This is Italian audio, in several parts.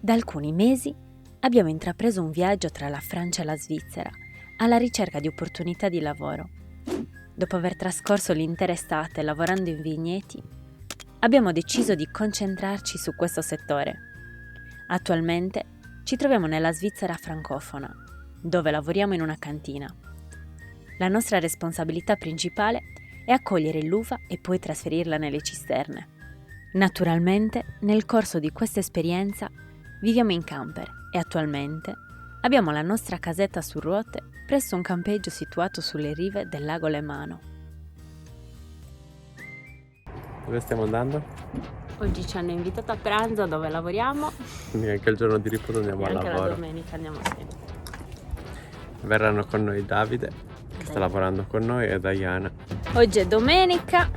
Da alcuni mesi abbiamo intrapreso un viaggio tra la Francia e la Svizzera alla ricerca di opportunità di lavoro. Dopo aver trascorso l'intera estate lavorando in vigneti, abbiamo deciso di concentrarci su questo settore. Attualmente ci troviamo nella Svizzera francofona, dove lavoriamo in una cantina. La nostra responsabilità principale è accogliere l'uva e poi trasferirla nelle cisterne. Naturalmente, nel corso di questa esperienza, viviamo in camper e attualmente abbiamo la nostra casetta su ruote presso un campeggio situato sulle rive del lago Lemano. Dove stiamo andando? Oggi ci hanno invitato a pranzo dove lavoriamo. Quindi anche il giorno di riposo andiamo E al anche lavoro. la domenica andiamo sempre. Verranno con noi Davide, che sta lavorando con noi, e Diana. Oggi è domenica,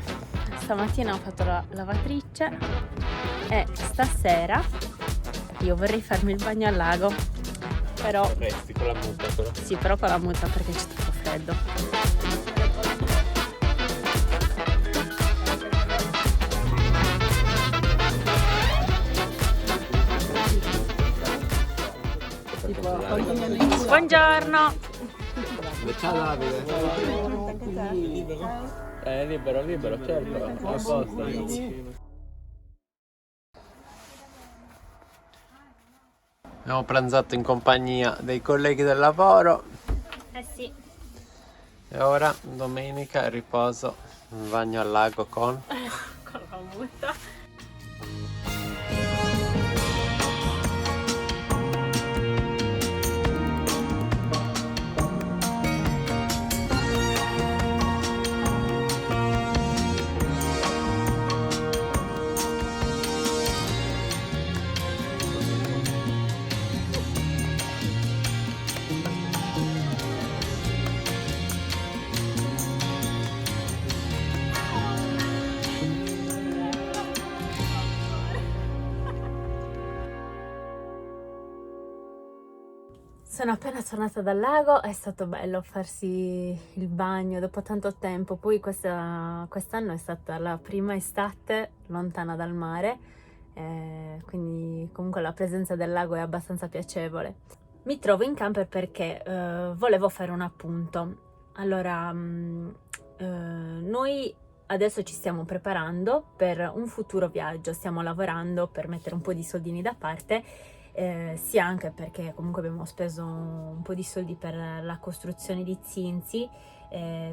stamattina ho fatto la lavatrice e stasera io vorrei farmi il bagno al lago, però Resti con la muta però. sì, però con la muta perché c'è troppo freddo. Buongiorno. Ciao Davide. Libero, certo. A posto. Abbiamo pranzato in compagnia dei colleghi del lavoro Eh sì, e ora domenica riposo, un bagno al lago con con la muta. Sono appena tornata dal lago, è stato bello farsi il bagno dopo tanto tempo, poi quest'anno è stata la prima estate lontana dal mare, quindi comunque la presenza del lago è abbastanza piacevole. Mi trovo in camper perché volevo fare un appunto. Allora, noi adesso ci stiamo preparando per un futuro viaggio, stiamo lavorando per mettere un po' di soldini da parte, sia anche perché comunque abbiamo speso un po' di soldi per la costruzione di Zinzi,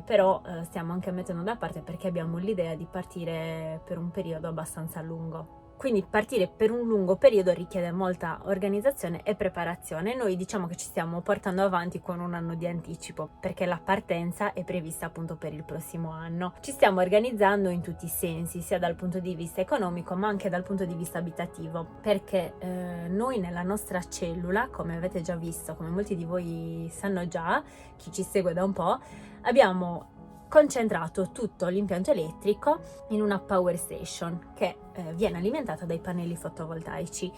però stiamo anche mettendo da parte perché abbiamo l'idea di partire per un periodo abbastanza lungo. Quindi partire per un lungo periodo richiede molta organizzazione e preparazione. Noi diciamo che ci stiamo portando avanti con un anno di anticipo perché la partenza è prevista appunto per il prossimo anno. Ci stiamo organizzando in tutti i sensi, sia dal punto di vista economico ma anche dal punto di vista abitativo, perché noi nella nostra cellula, come avete già visto, come molti di voi sanno già, chi ci segue da un po', abbiamo concentrato tutto l'impianto elettrico in una power station che viene alimentata dai pannelli fotovoltaici.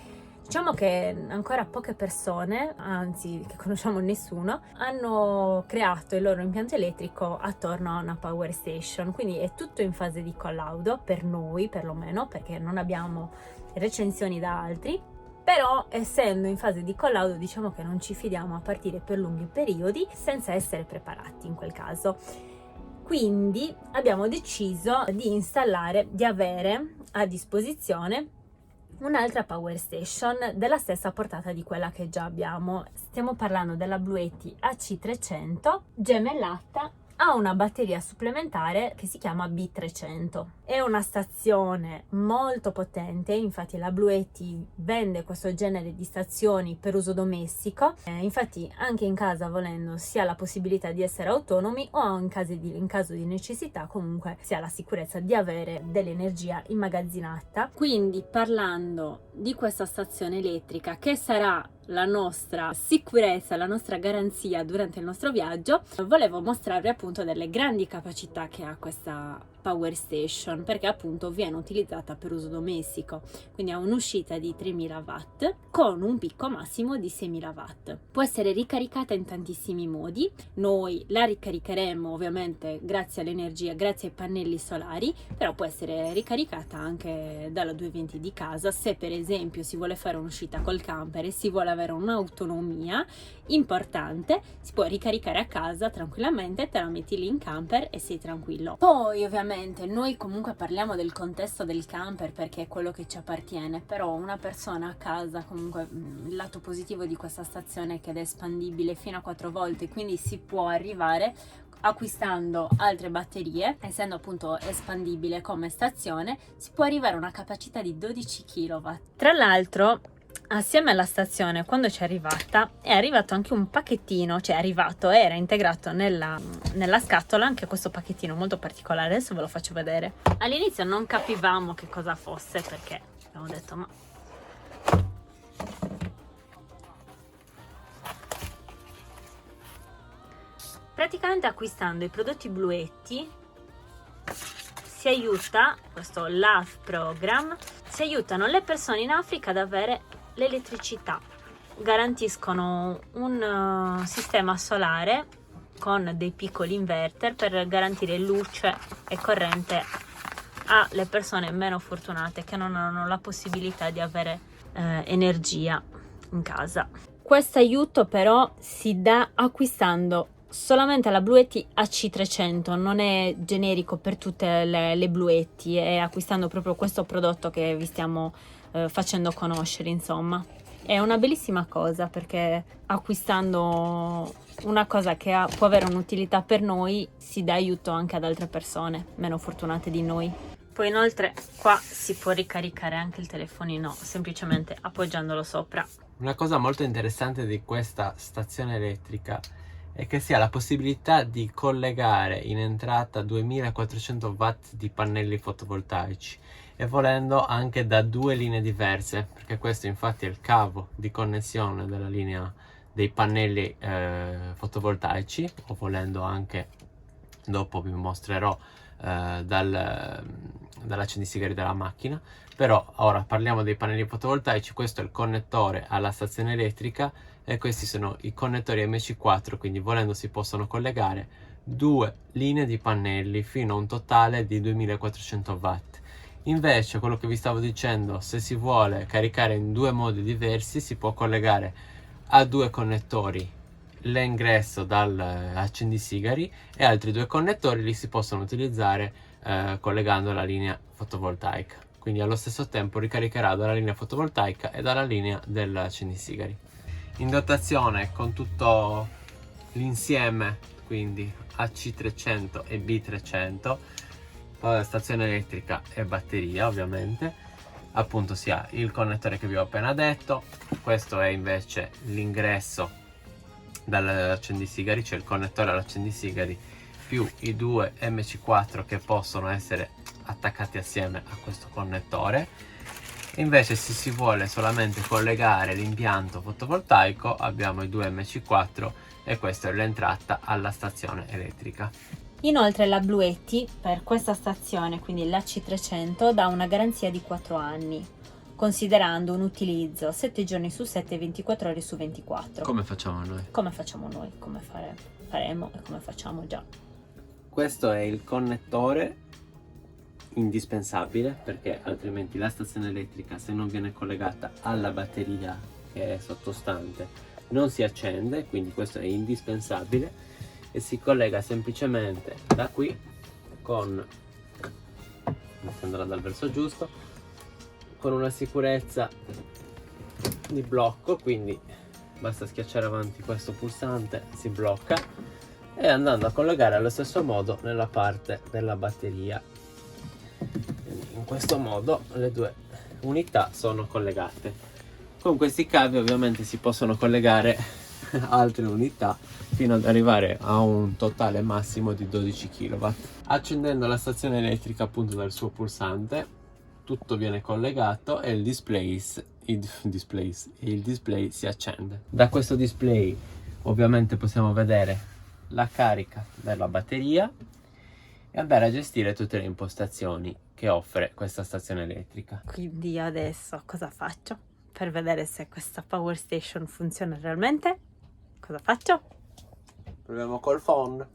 Diciamo che ancora poche persone, anzi che conosciamo nessuno, hanno creato il loro impianto elettrico attorno a una power station, quindi è tutto in fase di collaudo per noi perlomeno, perché non abbiamo recensioni da altri. Però essendo in fase di collaudo diciamo che non ci fidiamo a partire per lunghi periodi senza essere preparati in quel caso. Quindi abbiamo deciso di avere a disposizione un'altra power station della stessa portata di quella che già abbiamo. Stiamo parlando della Bluetti AC300 gemellata a una batteria supplementare che si chiama B300. È una stazione molto potente, infatti la Bluetti vende questo genere di stazioni per uso domestico, infatti anche in casa volendo si ha la possibilità di essere autonomi o in caso di necessità comunque si ha la sicurezza di avere dell'energia immagazzinata. Quindi parlando di questa stazione elettrica che sarà la nostra sicurezza, la nostra garanzia durante il nostro viaggio, volevo mostrarvi appunto delle grandi capacità che ha questa power station, perché appunto viene utilizzata per uso domestico, quindi ha un'uscita di 3000 watt con un picco massimo di 6000 watt. Può essere ricaricata in tantissimi modi. Noi la ricaricheremo ovviamente grazie all'energia, grazie ai pannelli solari, però può essere ricaricata anche dalla 220 di casa, se per esempio si vuole fare un'uscita col camper e si vuole avere un'autonomia importante, si può ricaricare a casa tranquillamente, te la metti lì in camper e sei tranquillo. Poi ovviamente noi comunque parliamo del contesto del camper perché è quello che ci appartiene, però una persona a casa, comunque il lato positivo di questa stazione è che è espandibile fino a 4 volte, quindi si può arrivare acquistando altre batterie, essendo appunto espandibile come stazione, si può arrivare a una capacità di 12 kW. Tra l'altro, assieme alla stazione, quando ci è arrivato anche un pacchettino, era integrato nella scatola anche questo pacchettino molto particolare. Adesso ve lo faccio vedere. All'inizio non capivamo che cosa fosse, perché abbiamo detto ma praticamente acquistando i prodotti Bluetti si aiuta, questo Love Program, si aiutano le persone in Africa ad avere l'elettricità. Garantiscono un sistema solare con dei piccoli inverter per garantire luce e corrente alle persone meno fortunate che non hanno la possibilità di avere energia in casa. Questo aiuto però si dà acquistando solamente la Bluetti AC300, non è generico per tutte le Bluetti, è acquistando proprio questo prodotto che vi stiamo facendo conoscere, insomma. È una bellissima cosa perché acquistando una cosa che può avere un'utilità per noi si dà aiuto anche ad altre persone meno fortunate di noi. Poi inoltre qua si può ricaricare anche il telefonino semplicemente appoggiandolo sopra. Una cosa molto interessante di questa stazione elettrica è che si ha la possibilità di collegare in entrata 2400 watt di pannelli fotovoltaici e volendo anche da 2 linee diverse, perché questo infatti è il cavo di connessione della linea dei pannelli fotovoltaici, o volendo anche, dopo vi mostrerò, dall'accendisigari della macchina. Però ora parliamo dei pannelli fotovoltaici. Questo è il connettore alla stazione elettrica e questi sono i connettori MC4, quindi volendo si possono collegare 2 linee di pannelli fino a un totale di 2400 watt. Invece quello che vi stavo dicendo, se si vuole caricare in 2 modi diversi, si può collegare a 2 connettori l'ingresso dal accendisigari e altri 2 connettori li si possono utilizzare collegando la linea fotovoltaica, quindi allo stesso tempo ricaricherà dalla linea fotovoltaica e dalla linea dell'accendisigari. In dotazione con tutto l'insieme, quindi AC300 e B300, stazione elettrica e batteria ovviamente, appunto si ha il connettore che vi ho appena detto. Questo è invece l'ingresso dall'accendisigari, cioè il connettore all'accendisigari più i 2 MC4 che possono essere attaccati assieme a questo connettore. Invece se si vuole solamente collegare l'impianto fotovoltaico abbiamo i 2 MC4 e questa è l'entrata alla stazione elettrica. Inoltre la Bluetti per questa stazione, quindi l'AC300, dà una garanzia di 4 anni, considerando un utilizzo 7 giorni su 7 e 24 ore su 24. Come facciamo noi? Come facciamo noi, come faremo e come facciamo già. Questo è il connettore indispensabile, perché altrimenti la stazione elettrica, se non viene collegata alla batteria che è sottostante, non si accende, quindi questo è indispensabile e si collega semplicemente da qui con, mi andrà dal verso giusto, con una sicurezza di blocco, quindi basta schiacciare avanti questo pulsante, si blocca, e andando a collegare allo stesso modo nella parte della batteria. In questo modo le 2 unità sono collegate. Con questi cavi ovviamente si possono collegare altre unità fino ad arrivare a un totale massimo di 12 kW. Accendendo la stazione elettrica appunto dal suo pulsante, tutto viene collegato e il display si accende. Da questo display ovviamente possiamo vedere la carica della batteria e andare a gestire tutte le impostazioni che offre questa stazione elettrica. Quindi adesso cosa faccio? Per vedere se questa power station funziona realmente, cosa faccio? Proviamo col phon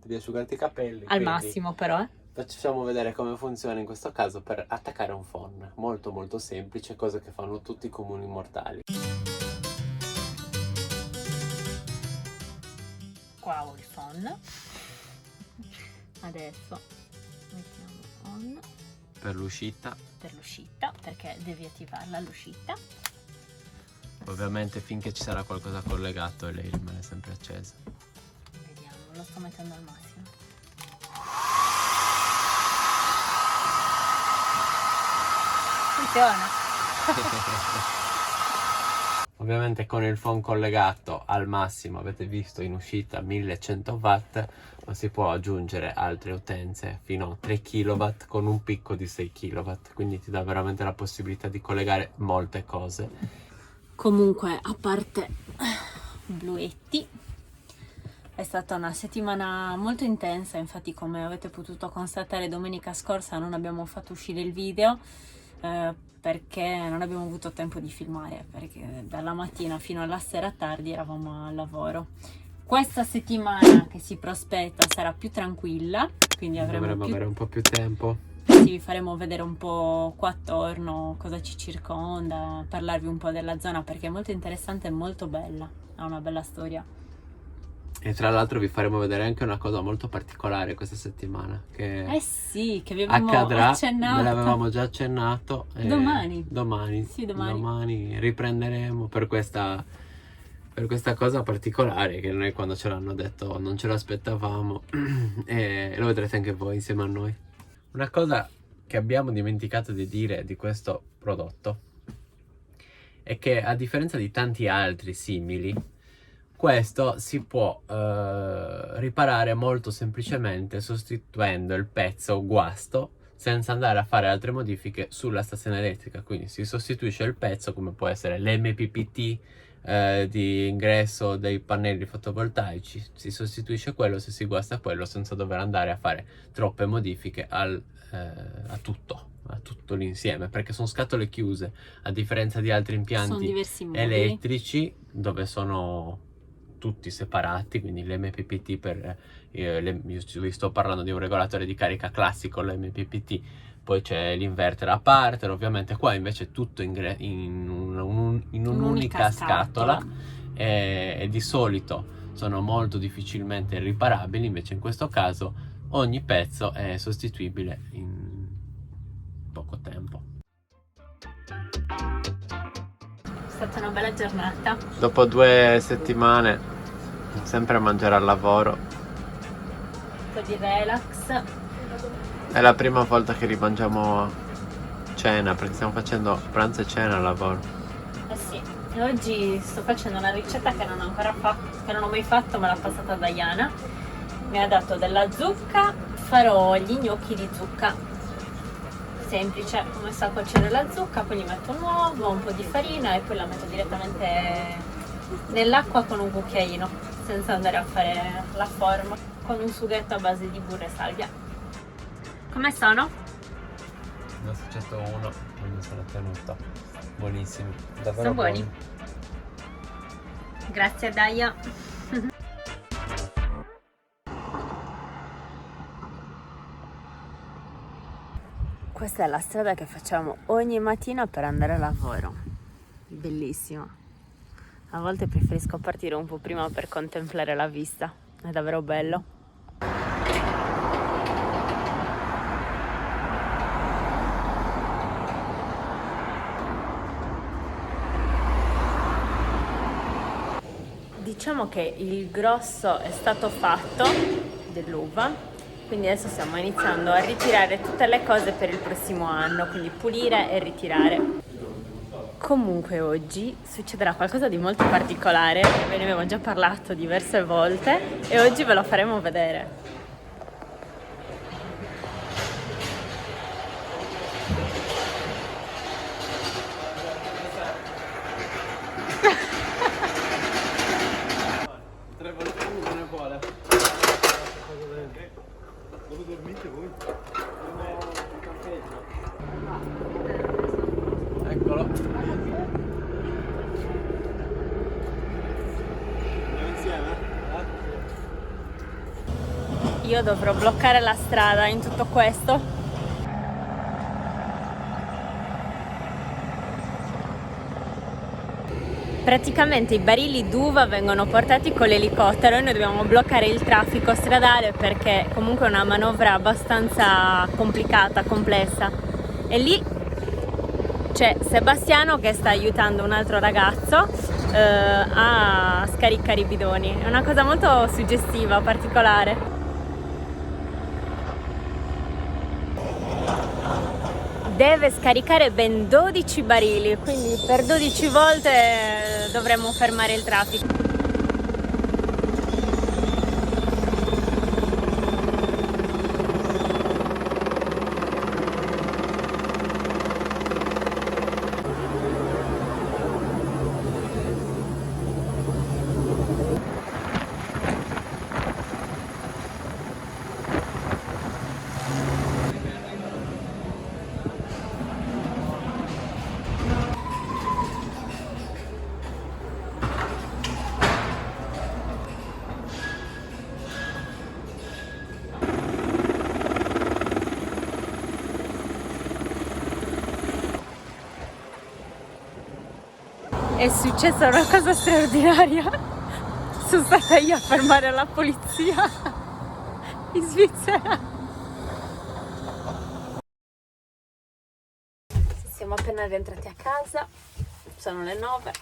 di asciugarti i capelli. Al massimo però, Facciamo vedere come funziona in questo caso per attaccare un phon. Molto molto semplice, cose che fanno tutti i comuni mortali. Qua ho il phon. Adesso mettiamo on Per l'uscita, per l'uscita, perché devi attivarla l'uscita. ovviamente finché ci sarà qualcosa collegato lei rimane sempre accesa. Vediamo, lo sto mettendo al massimo. Funziona. Ovviamente con il phon collegato al massimo, avete visto in uscita 1100 watt, ma si può aggiungere altre utenze fino a 3 kW con un picco di 6 kW, quindi ti dà veramente la possibilità di collegare molte cose. Comunque, a parte Bluetti, è stata una settimana molto intensa, infatti come avete potuto constatare domenica scorsa non abbiamo fatto uscire il video perché non abbiamo avuto tempo di filmare, perché dalla mattina fino alla sera tardi eravamo al lavoro. Questa settimana che si prospetta sarà più tranquilla, quindi Dovremmo avere un po' più tempo. sì, vi faremo vedere un po' qua attorno cosa ci circonda, parlarvi un po' della zona perché è molto interessante e molto bella, ha una bella storia. E tra l'altro vi faremo vedere anche una cosa molto particolare questa settimana che Sì, che vi abbiamo accadrà, accennato. ve l'avevamo già accennato. Domani. Sì, Domani riprenderemo per questa cosa particolare che noi quando ce l'hanno detto non ce l'aspettavamo e lo vedrete anche voi insieme a noi. Una cosa che abbiamo dimenticato di dire di questo prodotto è che a differenza di tanti altri simili, questo si può riparare molto semplicemente sostituendo il pezzo guasto senza andare a fare altre modifiche sulla stazione elettrica. Quindi si sostituisce il pezzo, come può essere l'MPPT di ingresso dei pannelli fotovoltaici, si sostituisce quello se si guasta quello senza dover andare a fare troppe modifiche a tutto l'insieme, perché sono scatole chiuse, a differenza di altri impianti elettrici dove sono tutti separati, quindi l'MPPT io vi sto parlando di un regolatore di carica classico, l'MPPT, poi c'è l'inverter a parte, ovviamente qua invece è tutto in un'unica scatola e di solito sono molto difficilmente riparabili, invece in questo caso ogni pezzo è sostituibile in poco tempo. È stata una bella giornata. Dopo 2 settimane, sempre a mangiare al lavoro. Un po' di relax. È la prima volta che rimangiamo cena, perché stiamo facendo pranzo e cena al lavoro. Sì, e oggi sto facendo una ricetta che non ho ancora fatto, che non ho mai fatto, me l'ha passata Diana. Mi ha dato della zucca, farò gli gnocchi di zucca. Semplice, ho messo a cuocere la zucca, poi gli metto un uovo, un po' di farina e poi la metto direttamente nell'acqua con un cucchiaino, senza andare a fare la forma, con un sughetto a base di burro e salvia. Come sono? Ne ho assaggiato uno, non mi sono tenuto. Buonissimi, davvero Sono buoni. Grazie Daia. Questa è la strada che facciamo ogni mattina per andare a lavoro. Bellissima. A volte preferisco partire un po' prima per contemplare la vista. È davvero bello. Diciamo che il grosso è stato fatto dell'uva. Quindi adesso stiamo iniziando a ritirare tutte le cose per il prossimo anno, quindi pulire e ritirare. Comunque oggi succederà qualcosa di molto particolare, ve ne avevo già parlato diverse volte e oggi ve lo faremo vedere. Dove dormite voi? io dovrò bloccare la strada in tutto questo. Praticamente i barili d'uva vengono portati con l'elicottero e noi dobbiamo bloccare il traffico stradale perché comunque è una manovra abbastanza complicata, complessa. E lì c'è Sebastiano che sta aiutando un altro ragazzo a scaricare i bidoni. È una cosa molto suggestiva, particolare. Deve scaricare ben 12 barili, quindi per 12 volte dovremo fermare il traffico. È successa una cosa straordinaria. Sono stata io a fermare la polizia in Svizzera. Siamo appena rientrati a casa, sono le 9.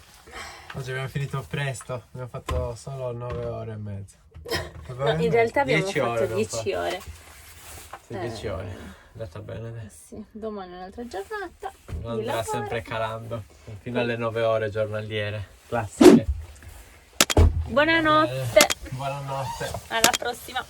Oggi abbiamo finito presto, abbiamo fatto solo 9 ore e mezza. No, in realtà abbiamo 10 fatto ore, 10 ore. Sì, 10 ore. Andata bene adesso. Sì, domani è un'altra giornata. Andrà sempre calando, fino alle 9 ore giornaliere. Classiche. Buonanotte. Buonanotte. Alla prossima.